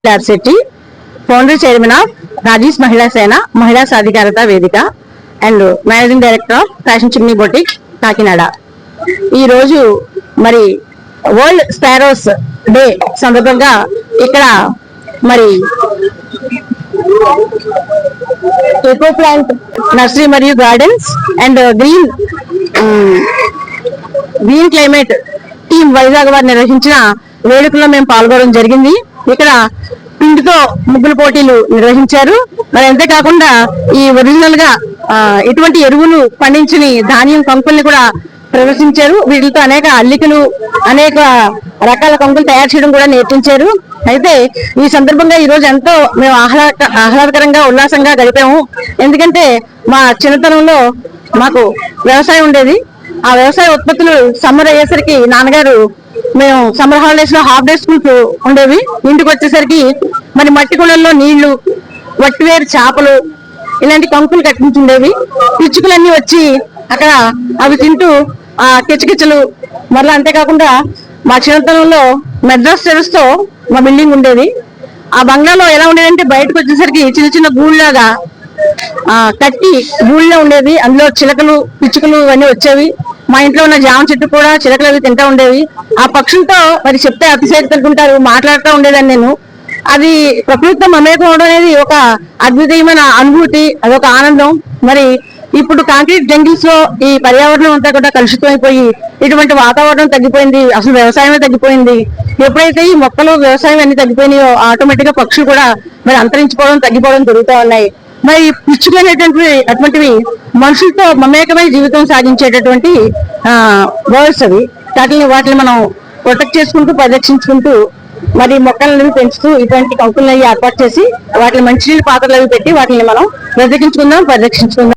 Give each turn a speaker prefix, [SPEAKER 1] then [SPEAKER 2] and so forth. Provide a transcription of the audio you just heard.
[SPEAKER 1] Setti, founder chairman of Rajesh Mahila Sena, Mahila Sadhikarata Vedika, and managing director of Fashion Chimney Boutique, Kakinada. ఈ రోజు మరి world sparrows day సందర్భంగా ఇక్కడ మరి echo plant nursery మరియు gardens and green climate team Vizag వారు నిర్వహించిన వేడుకల్లో మేము పాల్గొనడం జరిగింది. ఇక్కడ పిండితో ముగ్గుల పోటీలు నిర్వహించారు. మరి అంతేకాకుండా ఈ ఒరిజినల్ గా ఎటువంటి ఎరువులు పండించని ధాన్యం కంకుల్ని కూడా ప్రదర్శించారు. వీటితో అనేక అల్లికలు, అనేక రకాల కంకులు తయారు చేయడం కూడా నేర్పించారు. అయితే ఈ సందర్భంగా ఈ రోజు ఎంతో మేము ఆహ్లాదకరంగా ఉల్లాసంగా గడిపాము. ఎందుకంటే మా చిన్నతనంలో మాకు వ్యవసాయం ఉండేది. ఆ వ్యవసాయ ఉత్పత్తులు సమ్మర్ అయ్యేసరికి నాన్నగారు మేము సమ్మర్ హాలిడేస్ లో హాఫ్ డే స్కూల్స్ ఉండేవి. ఇంటికి వచ్చేసరికి మరి మట్టి కుండల్లో నీళ్లు, వట్టివేరు చేపలు, ఇలాంటి కంకులు కట్టించుండేవి. పిచ్చుకలన్నీ వచ్చి అక్కడ అవి తింటూ ఆ కిచకిచలు. మరలా అంతేకాకుండా మా చిన్నతనంలో మెడ్రాస్ టెర్రస్ తో మా బిల్డింగ్ ఉండేది. ఆ బంగ్లాలో ఎలా ఉండేదంటే బయటకు వచ్చేసరికి చిన్న చిన్న గూళ్ళలాగా కట్టి గూళ్ళలో ఉండేది. అందులో చిలకలు, పిచ్చుకలు ఇవన్నీ వచ్చేవి. మా ఇంట్లో ఉన్న జామ చెట్టు కూడా చిలకలు అవి తింటా ఉండేవి. ఆ పక్షులతో మరి చెప్తే అతిశయపడుతుంటారు, మాట్లాడుతూ ఉండేదాన్ని నేను. అది ప్రకృతితో మమేకం అవడం అనేది ఒక అద్భుతమైన అనుభూతి, అదొక ఆనందం. మరి ఇప్పుడు కాంక్రీట్ జంగిల్స్ లో ఈ పర్యావరణం అంతా కూడా కలుషితం అయిపోయి ఇటువంటి వాతావరణం తగ్గిపోయింది. అసలు వ్యవసాయమే తగ్గిపోయింది. ఎప్పుడైతే ఈ మొక్కలు, వ్యవసాయం అన్ని తగ్గిపోయినాయో ఆటోమేటిక్ గా పక్షులు కూడా మరి అంతరించిపోవడం, తగ్గిపోవడం జరుగుతూ ఉన్నాయి. మరి పిచ్చుకలు అటువంటివి మనుషులతో మమేకమై జీవితం సాగించేటటువంటి బర్డ్స్ అవి. వాటిని మనం ప్రొటెక్ట్ చేసుకుంటూ, పరిరక్షించుకుంటూ మరి మొక్కలను పెంచుతూ ఇటువంటి కంకులను ఏర్పాటు చేసి వాటిని మంచినీళ్ళ పాత్రలు అవి పెట్టి వాటిని మనం బ్రతికించుకుందాం, పరిరక్షించుకుందాం.